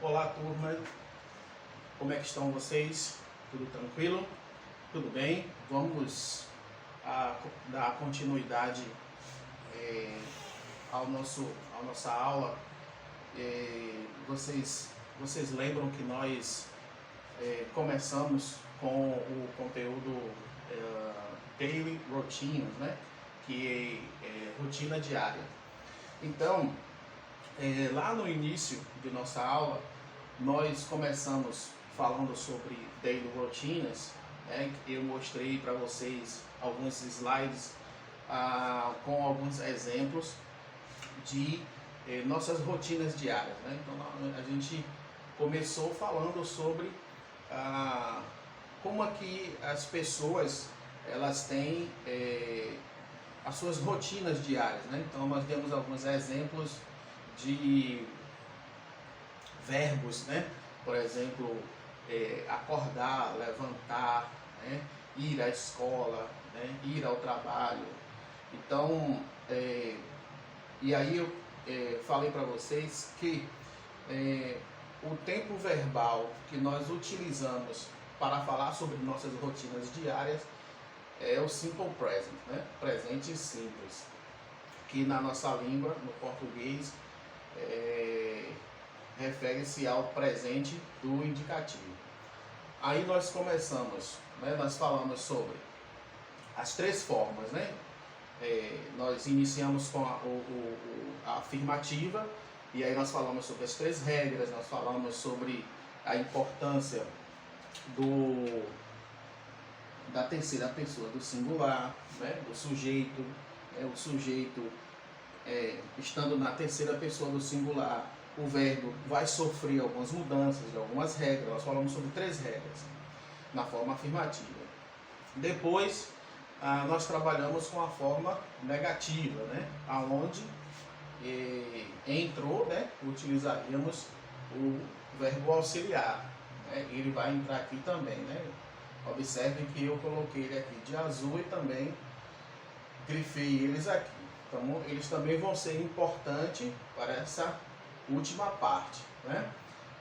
Olá, turma. Como é que estão vocês? Tudo tranquilo? Tudo bem? Vamos dar continuidade à nossa aula. Vocês lembram que nós começamos com o conteúdo Daily Routines, né? Que é rotina diária. Então, lá no início de nossa aula, nós começamos falando sobre Daily Routines, né? Eu mostrei para vocês alguns slides com alguns exemplos de nossas rotinas diárias, né? Então, a gente começou falando sobre como aqui as pessoas elas têm as suas rotinas diárias, né? Então nós demos alguns exemplos de verbos, né? Por exemplo, acordar, levantar, né? Ir à escola, né? Ir ao trabalho. Então, e aí eu falei para vocês que o tempo verbal que nós utilizamos para falar sobre nossas rotinas diárias é o simple present, né? Presente simples, que na nossa língua, no português, refere-se ao presente do indicativo. Aí nós começamos, né? Nós falamos sobre as três formas, né? Nós iniciamos com a afirmativa, e aí nós falamos sobre as três regras, nós falamos sobre a importância da terceira pessoa do singular, né? Do sujeito, o sujeito estando na terceira pessoa do singular, o verbo vai sofrer algumas mudanças, algumas regras. Nós falamos sobre três regras na forma afirmativa. Depois nós trabalhamos com a forma negativa, né? Aonde entrou, né? Utilizaríamos o verbo auxiliar, né? Ele vai entrar aqui também, né? Observem que eu coloquei ele aqui de azul e também grifei eles aqui. Então, eles também vão ser importantes para essa última parte, né?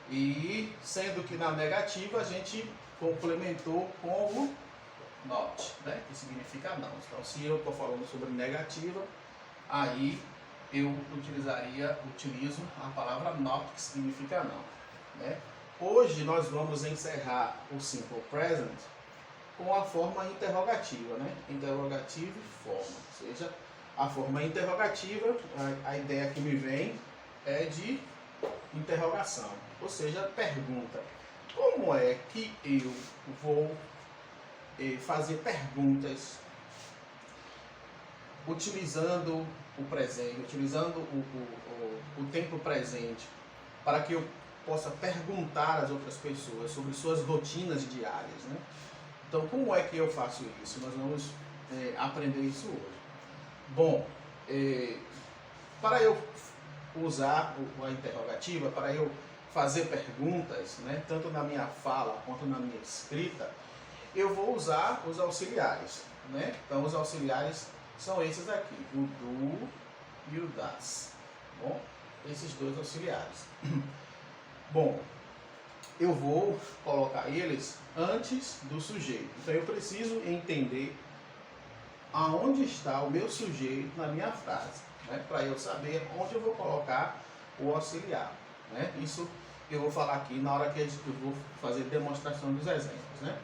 E sendo que na negativa a gente complementou com o not, né? Que significa não. Então, se eu estou falando sobre negativa, aí eu utilizo a palavra not, que significa não, né? Hoje nós vamos encerrar o simple present com a forma interrogativa, né? Interrogativa e forma, ou seja, a forma interrogativa, a ideia que me vem é de interrogação, ou seja, pergunta. Como é que eu vou fazer perguntas utilizando o presente, utilizando o tempo presente, para que eu possa perguntar às outras pessoas sobre suas rotinas diárias, né? Então, como é que eu faço isso? Nós vamos aprender isso hoje. Bom, para eu usar a interrogativa, para eu fazer perguntas, né, tanto na minha fala quanto na minha escrita, eu vou usar os auxiliares, né? Então, os auxiliares são esses aqui, o do e o das. Bom, esses dois auxiliares. Bom, eu vou colocar eles antes do sujeito. Então eu preciso entender aonde está o meu sujeito na minha frase, né? Para eu saber onde eu vou colocar o auxiliar, né? Isso eu vou falar aqui na hora que eu vou fazer demonstração dos exemplos, né?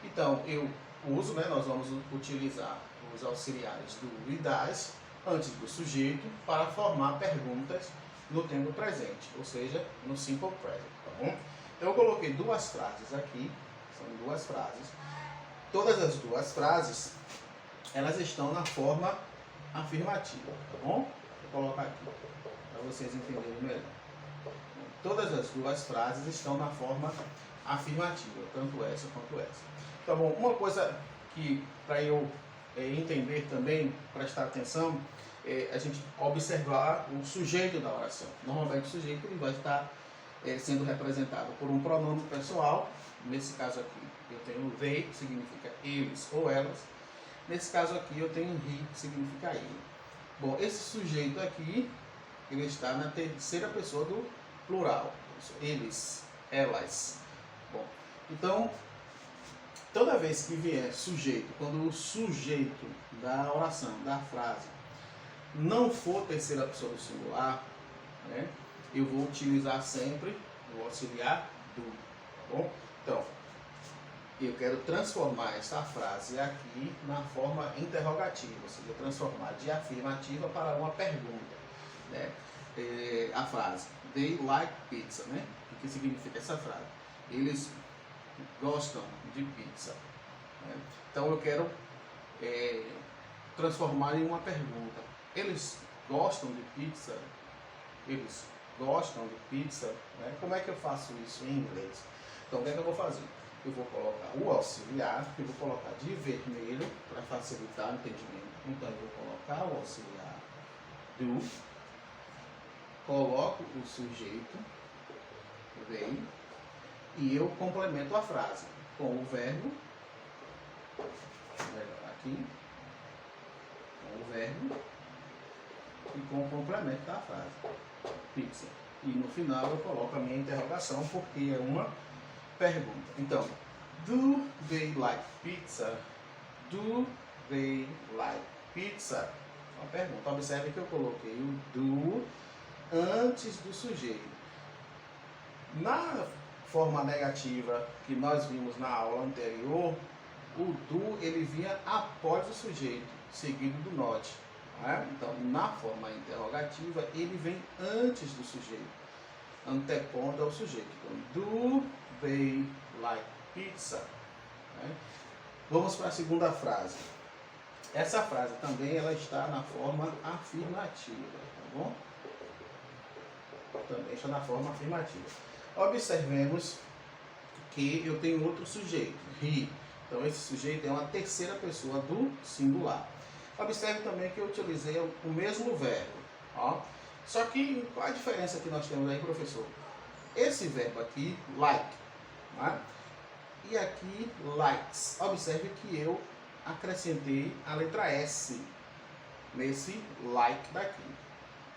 Então eu uso, né? Nós vamos utilizar os auxiliares do e das antes do sujeito para formar perguntas no tempo presente, ou seja, no simple present, tá bom? Então eu coloquei duas frases aqui, são duas frases. Todas as duas frases, elas estão na forma afirmativa, tá bom? Vou colocar aqui para vocês entenderem melhor. Todas as duas frases estão na forma afirmativa, tanto essa quanto essa. Tá bom? Uma coisa que para eu entender também, prestar atenção, a gente observar o sujeito da oração. Normalmente o sujeito ele vai estar sendo representado por um pronome pessoal. Nesse caso aqui eu tenho they, que significa eles ou elas. Nesse caso aqui eu tenho he, que significa ele. Bom, esse sujeito aqui, ele está na terceira pessoa do plural, eles, elas. Bom, então, toda vez que vier sujeito, quando o sujeito da oração, da frase, não for terceira pessoa do singular, né, eu vou utilizar sempre o auxiliar do, tá bom? Então, eu quero transformar essa frase aqui na forma interrogativa, ou seja, transformar de afirmativa para uma pergunta, né? A frase, they like pizza, né? O que significa essa frase? Eles gostam de pizza, né? Então eu quero transformar em uma pergunta. Eles gostam de pizza? Eles gostam de pizza? Né? Como é que eu faço isso em inglês? Então o que é que eu vou fazer? Eu vou colocar o auxiliar, eu vou colocar de vermelho para facilitar o entendimento. Então eu vou colocar o auxiliar do, coloco o sujeito, vem, e eu complemento a frase com o verbo, aqui, com o verbo e com o complemento da frase, pizza. E no final eu coloco a minha interrogação porque é uma pergunta. Então, do they like pizza? Do they like pizza? Uma pergunta. Observe que eu coloquei o do antes do sujeito. Na forma negativa que nós vimos na aula anterior, o do ele vinha após o sujeito, seguido do not. Né? Então, na forma interrogativa, ele vem antes do sujeito, antepondo ao sujeito. Então, do they like pizza? Né? Vamos para a segunda frase. Essa frase também ela está na forma afirmativa, tá bom? Também está na forma afirmativa. Observemos que eu tenho outro sujeito, he. Então esse sujeito é uma terceira pessoa do singular. Observe também que eu utilizei o mesmo verbo. Ó. Só que qual a diferença que nós temos aí, professor? Esse verbo aqui, like, né? E aqui, likes. Observe que eu acrescentei a letra S nesse like daqui.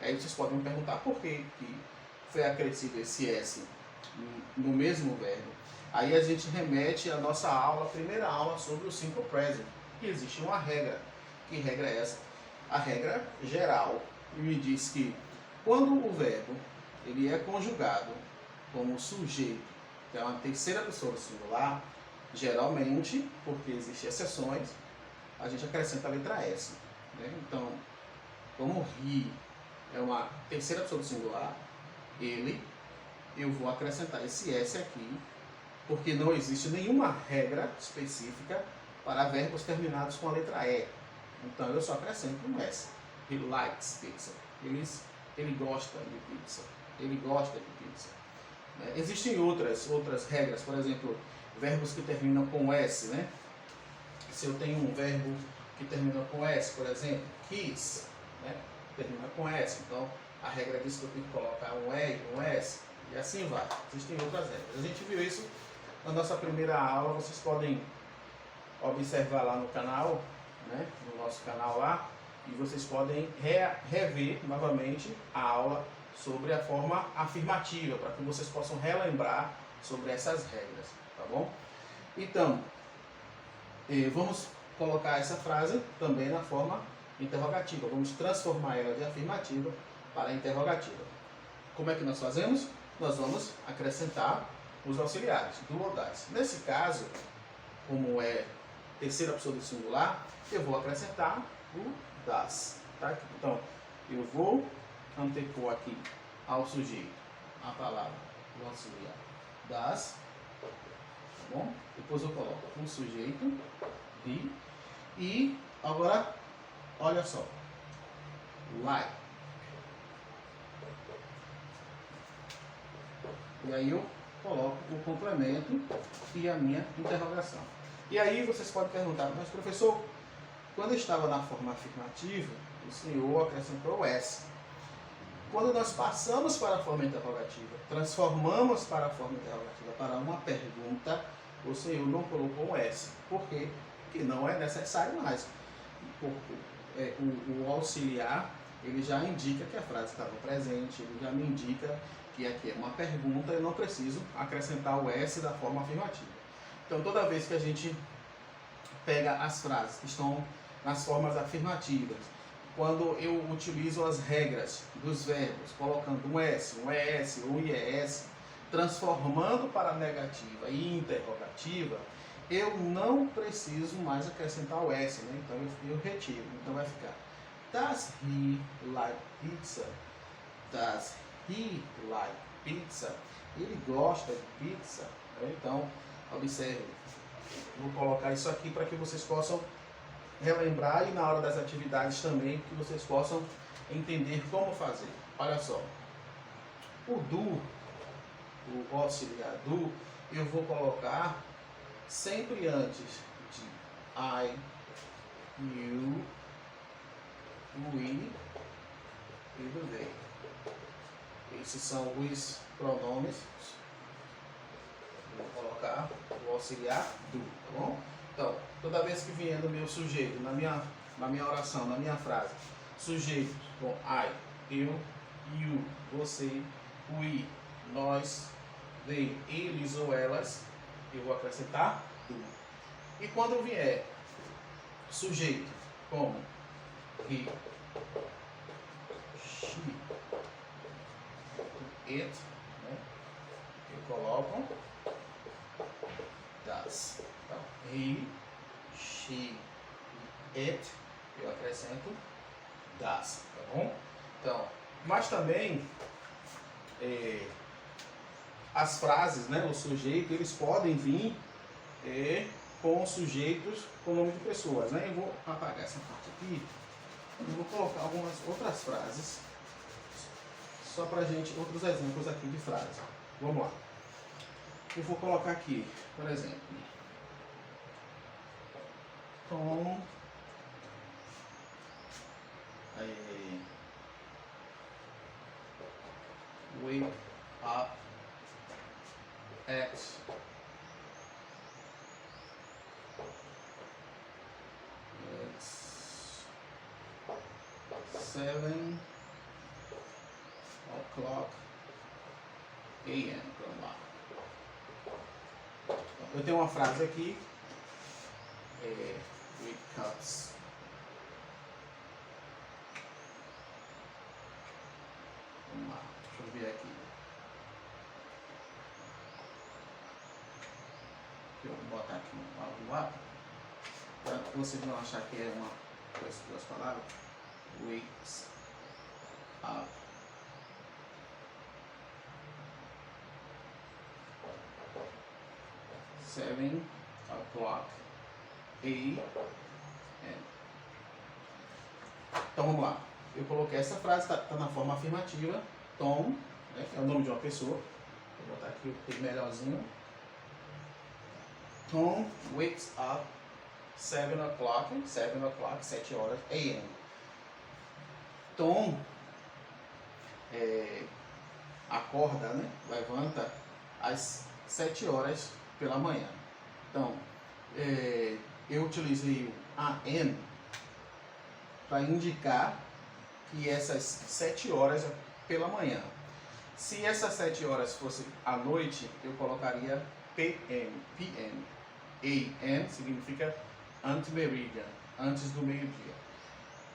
Aí vocês podem me perguntar por que foi acrescido esse S no mesmo verbo. Aí a gente remete à nossa aula, a primeira aula sobre o simple present. Que existe uma regra. Que regra é essa? A regra geral me diz que quando o verbo ele é conjugado como sujeito, que é uma terceira pessoa do singular, geralmente, porque existem exceções, a gente acrescenta a letra S. Né? Então, como he é uma terceira pessoa do singular, eu vou acrescentar esse S aqui, porque não existe nenhuma regra específica para verbos terminados com a letra E. Então eu só acrescento um S. He likes pizza. Ele gosta de pizza. Ele gosta de pizza. Né? Existem outras regras, por exemplo, verbos que terminam com S, né? Se eu tenho um verbo que termina com S, por exemplo, kiss, né? Termina com S, então a regra diz que eu tenho que colocar um E, um S, e assim vai. Existem outras regras. A gente viu isso na nossa primeira aula, vocês podem observar lá no canal, né? No nosso canal lá, e vocês podem rever novamente a aula sobre a forma afirmativa, para que vocês possam relembrar sobre essas regras, tá bom? Então, vamos colocar essa frase também na forma interrogativa. Vamos transformar ela de afirmativa para interrogativa. Como é que nós fazemos? Nós vamos acrescentar os auxiliares, do ou das. Nesse caso, como é terceira pessoa do singular, eu vou acrescentar o das. Tá? Então, eu vou antepor aqui ao sujeito a palavra, o auxiliar das, tá bom? Depois eu coloco o sujeito, de, e agora, olha só, like. E aí eu coloco o complemento e a minha interrogação. E aí vocês podem perguntar, mas professor, quando eu estava na forma afirmativa, o senhor acrescentou o S. Quando nós passamos para a forma interrogativa, transformamos para a forma interrogativa para uma pergunta, o senhor não colocou um S. Por quê? Porque não é necessário mais. O auxiliar, ele já indica que a frase está no presente, ele já me indica que aqui é uma pergunta, eu não preciso acrescentar o S da forma afirmativa. Então, toda vez que a gente pega as frases que estão nas formas afirmativas, quando eu utilizo as regras dos verbos, colocando um S, um ES ou IES, transformando para negativa e interrogativa, eu não preciso mais acrescentar o S, né? Então eu retiro. Então vai ficar: Does he like pizza? Does he like pizza? Ele gosta de pizza? Então, observe. Vou colocar isso aqui para que vocês possam relembrar e na hora das atividades também que vocês possam entender como fazer. Olha só. O do, o auxiliar do, eu vou colocar sempre antes de I, you, we e do they. Esses são os pronomes. Vou colocar o auxiliar do, tá bom? Então, toda vez que vier no meu sujeito, na minha oração, na minha frase, sujeito com I, eu, you, você, we, nós, they, eles ou elas, eu vou acrescentar do. E quando vier sujeito como he, she, it, né? Eu coloco does. Então, he, she, it, eu acrescento does, tá bom? Então, mas também as frases, né, o sujeito, eles podem vir com sujeitos com nome de pessoas, né? Eu vou apagar essa parte aqui e vou colocar algumas outras frases só pra gente, outros exemplos aqui de frase. Vamos lá. Eu vou colocar aqui, por exemplo, Tom wake up at 7 o'clock a.m. Vamos lá. Eu tenho uma frase aqui, wake ups. Vamos lá, deixa eu ver aqui. Eu vou botar aqui no lado, para vocês não acharem que é uma coisa, duas palavras. Wakes up. Seven o'clock a.m. Então vamos lá. Eu coloquei essa frase, está na forma afirmativa. Tom, né, é o nome de uma pessoa. Vou botar aqui o melhorzinho. Tom wakes up 7 o'clock, 7 horas a.m. Tom acorda, né, levanta às 7 horas pela manhã. Então, eu utilizei o AM para indicar que essas 7 horas é pela manhã. Se essas 7 horas fosse à noite, eu colocaria PM. AM significa antemeridian, antes do meio-dia.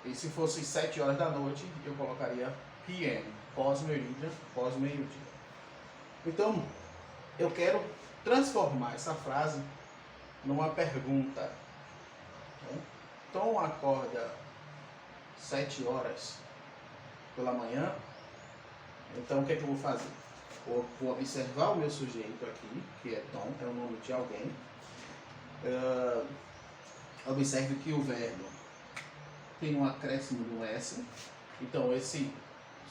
E se fosse 7 horas da noite, eu colocaria PM, pós-meridian, pós-meio-dia. Então, eu quero transformar essa frase numa pergunta. Tom acorda 7 horas pela manhã. Então, o que é que eu vou fazer? Vou observar o meu sujeito aqui, que é Tom, é o nome de alguém. Observe que o verbo tem um acréscimo do S. Então, esse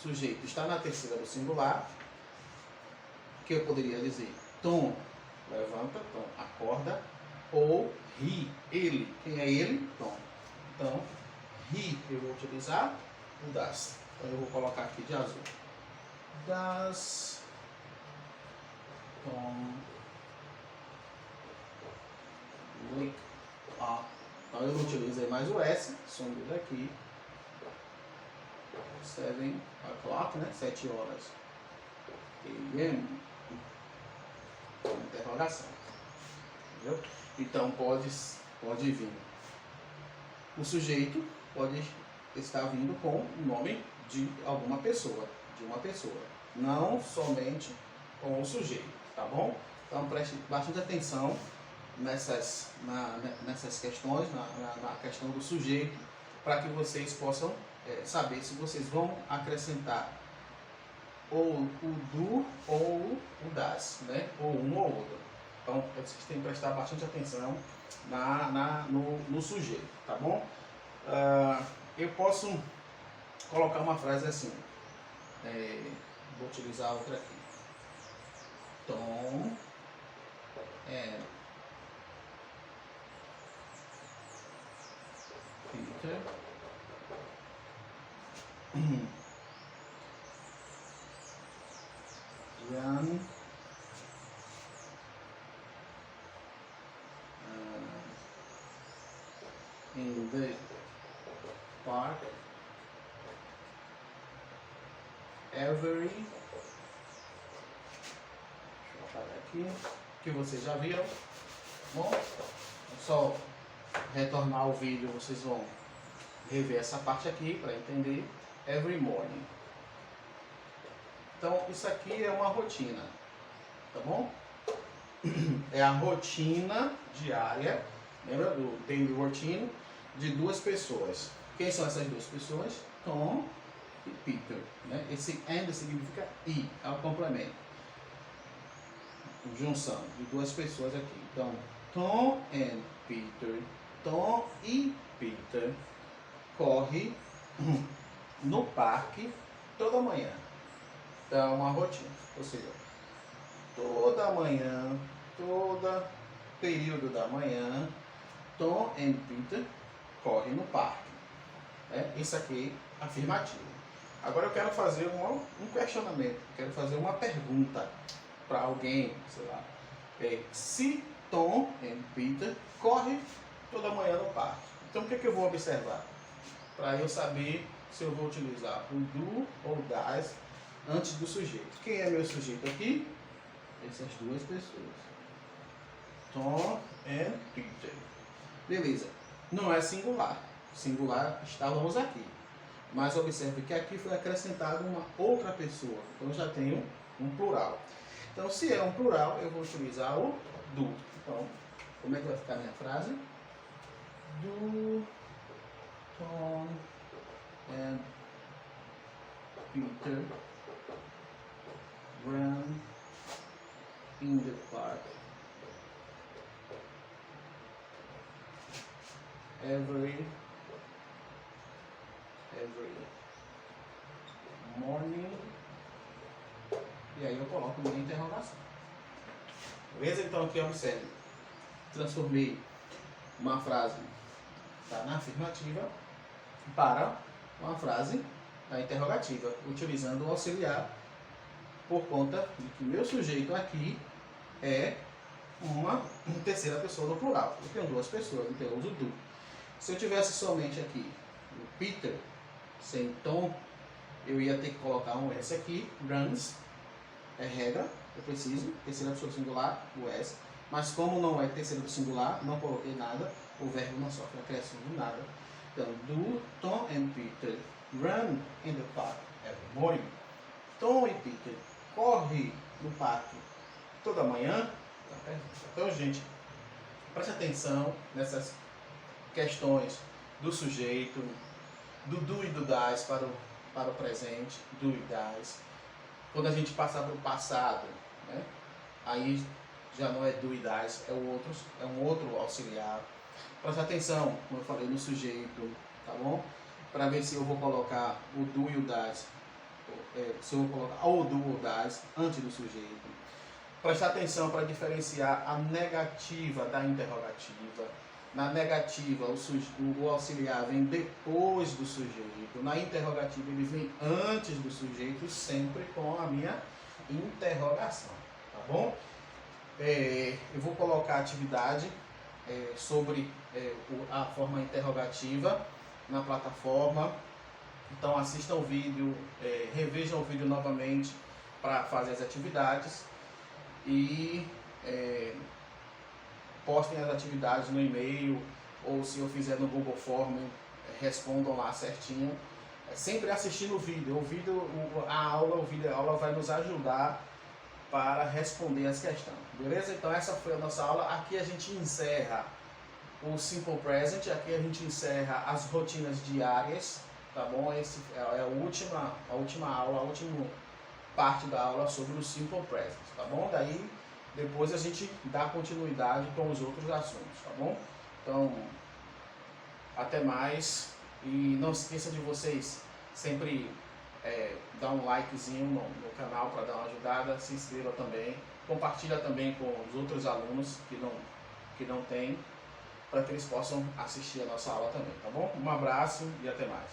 sujeito está na terceira do singular. Que eu poderia dizer Tom levanta, Tom acorda. Ou he, ele. Quem é ele? Tom. Então, he eu vou utilizar o does. Então, eu vou colocar aqui de azul. Does Tom wake up? Então eu não utilizei mais o S, sumiu daqui. 7 o'clock, né? 7 horas AM. Interrogação. Entendeu? Então pode vir. O sujeito pode estar vindo com o nome de alguma pessoa, de uma pessoa. Não somente com o sujeito, tá bom? Então preste bastante atenção nessas questões, na questão do sujeito, para que vocês possam saber se vocês vão acrescentar ou o do ou o das, né? Ou um ou outro. Então vocês têm que prestar bastante atenção no sujeito, tá bom? Eu posso colocar uma frase assim, vou utilizar outra aqui. Tom and Peter run in the park every, deixa eu apagar aqui, que vocês já viram. Bom, é só retornar ao vídeo, vocês vão rever essa parte aqui para entender. Every morning. Então isso aqui é uma rotina, tá bom? É a rotina diária, lembra do daily routine, de duas pessoas. Quem são essas duas pessoas? Tom e Peter, né? Esse and significa e, é o complemento, junção de duas pessoas aqui. Então, Tom and Peter, Tom e Peter corre no parque toda manhã. Então, é uma rotina, ou seja, toda manhã, todo período da manhã, Tom and Peter correm no parque. Isso aqui é afirmativo. Agora eu quero fazer um questionamento, quero fazer uma pergunta para alguém, sei lá. Se Tom and Peter correm toda manhã no parque, então o que eu vou observar? Para eu saber se eu vou utilizar o do ou das antes do sujeito. Quem é meu sujeito aqui? Essas duas pessoas. Tom and Peter. Beleza. Não é singular. Singular estávamos aqui. Mas observe que aqui foi acrescentada uma outra pessoa. Então eu já tenho um plural. Então se é um plural, eu vou utilizar o do. Então, como é que vai ficar a minha frase? Do Tom and Peter run in the park every morning. E aí eu coloco minha interrogação. Beleza? Então aqui observe. Transformei uma frase na afirmativa para uma frase na interrogativa, utilizando o auxiliar, por conta de que meu sujeito aqui é uma terceira pessoa no plural. Eu tenho duas pessoas, então eu uso do. Se eu tivesse somente aqui o Peter, sem Tom, eu ia ter que colocar um S aqui, runs, é regra, eu preciso, terceira pessoa singular, o S, mas como não é terceira pessoa singular, não coloquei nada, o verbo não sofre acréscimo de nada. Então, do Tom and Peter run in the park every morning. Tom e Peter correm no parque toda manhã. Então, gente, preste atenção nessas questões do sujeito, do e do das para o presente, do e das. Quando a gente passar para o passado, né, aí já não é do e das, é um outro auxiliar. Preste atenção, como eu falei, no sujeito, tá bom? Para ver se eu vou colocar o do e o das, se eu vou colocar o do ou das antes do sujeito. Preste atenção para diferenciar a negativa da interrogativa. Na negativa, o auxiliar vem depois do sujeito. Na interrogativa, ele vem antes do sujeito, sempre com a minha interrogação. Tá bom? Eu vou colocar a atividade sobre a forma interrogativa na plataforma. Então assistam o vídeo, revejam o vídeo novamente para fazer as atividades e postem as atividades no e-mail, ou se eu fizer no Google Form, respondam lá certinho. Sempre assistindo o vídeo. A aula vai nos ajudar para responder as questões, beleza? Então essa foi a nossa aula. Aqui a gente encerra o Simple Present, aqui a gente encerra as rotinas diárias, tá bom? Essa é a última aula, a última parte da aula sobre o Simple Present, tá bom? Daí depois a gente dá continuidade com os outros assuntos, tá bom? Então, até mais, e não se esqueça de vocês sempre dar um likezinho no canal para dar uma ajudada, se inscreva também, compartilha também com os outros alunos que não têm, para que eles possam assistir a nossa aula também, tá bom? Um abraço e até mais.